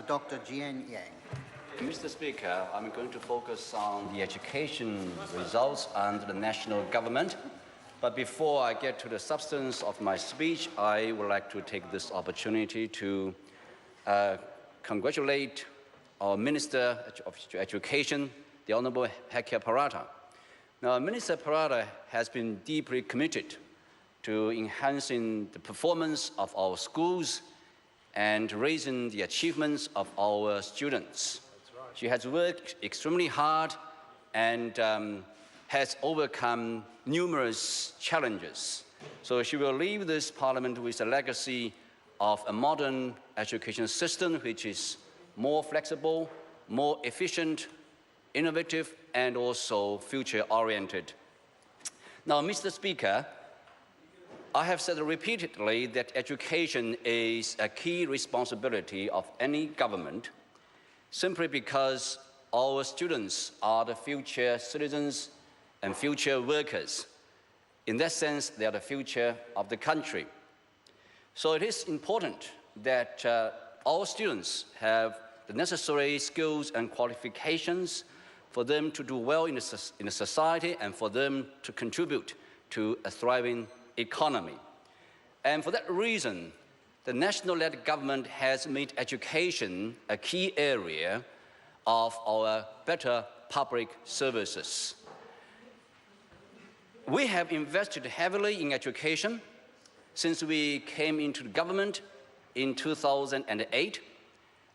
Dr. Jian Yang. Mr. Speaker, I'm going to focus on the education results under the national government. But before I get to the substance of my speech, I would like to take this opportunity to congratulate our Minister of Education, the Honourable Heikki Parata. Now, Minister Parata has been deeply committed to enhancing the performance of our schools and raising the achievements of our students. Right. She has worked extremely hard and has overcome numerous challenges. So she will leave this Parliament with a legacy of a modern education system which is more flexible, more efficient, innovative, and also future-oriented. Now, Mr. Speaker, I have said repeatedly that education is a key responsibility of any government simply because our students are the future citizens and future workers. In that sense, they are the future of the country. So it is important that our students have the necessary skills and qualifications for them to do well in the society and for them to contribute to a thriving economy. And for that reason, the national-led government has made education a key area of our better public services. We have invested heavily in education since we came into the government in 2008.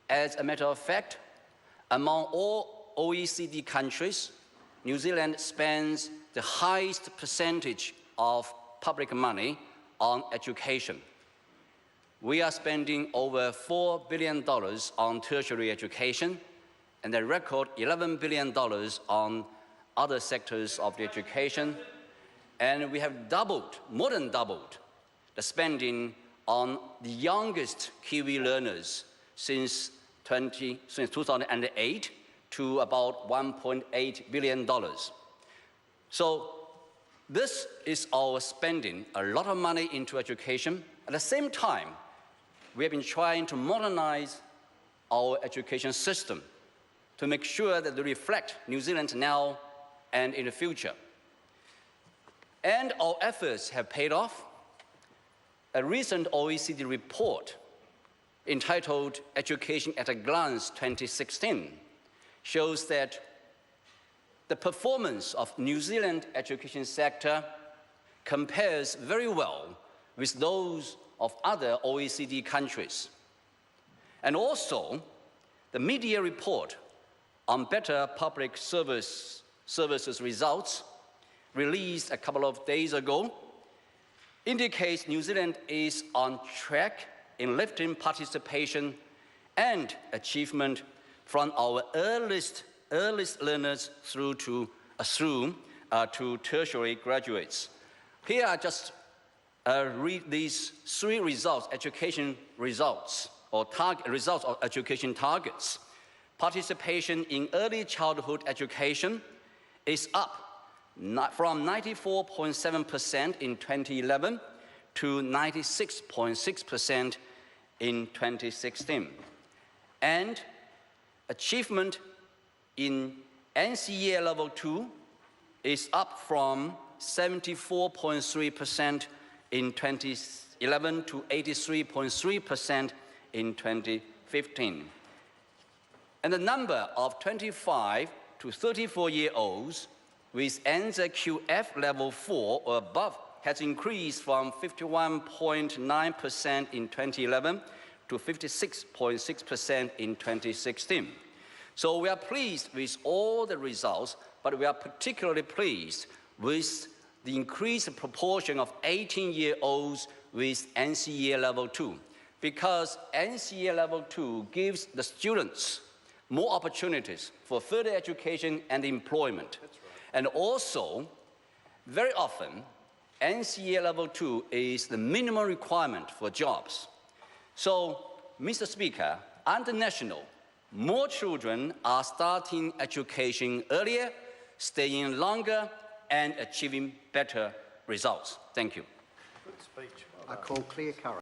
As a matter of fact, among all OECD countries, New Zealand spends the highest percentage of public money on education. We are spending over $4 billion on tertiary education and a record $11 billion on other sectors of the education. And we have doubled, more than doubled, the spending on the youngest Kiwi learners since 2008 to about $1.8 billion. So this is our spending a lot of money into education. At the same time, we have been trying to modernize our education system to make sure that they reflect New Zealand now and in the future. And our efforts have paid off. A recent OECD report entitled Education at a Glance 2016 shows that the performance of New Zealand education sector compares very well with those of other OECD countries. And also, the media report on better public services results released a couple of days ago indicates New Zealand is on track in lifting participation and achievement from our earliest learners through to tertiary graduates. Here I just read these three results, education results, or results of education targets. Participation in early childhood education is up from 94.7% in 2011 to 96.6% in 2016. And achievement in NCEA Level 2 is up from 74.3% in 2011 to 83.3% in 2015. And the number of 25 to 34-year-olds with NZQF Level 4 or above has increased from 51.9% in 2011 to 56.6% in 2016. So we are pleased with all the results, but we are particularly pleased with the increased proportion of 18-year-olds with NCEA Level 2, because NCEA Level 2 gives the students more opportunities for further education and employment. That's right. And also, very often, NCEA Level 2 is the minimum requirement for jobs. So, Mr. Speaker, under national, more children are starting education earlier, staying longer, and achieving better results. Thank you. Good speech. I call clear current.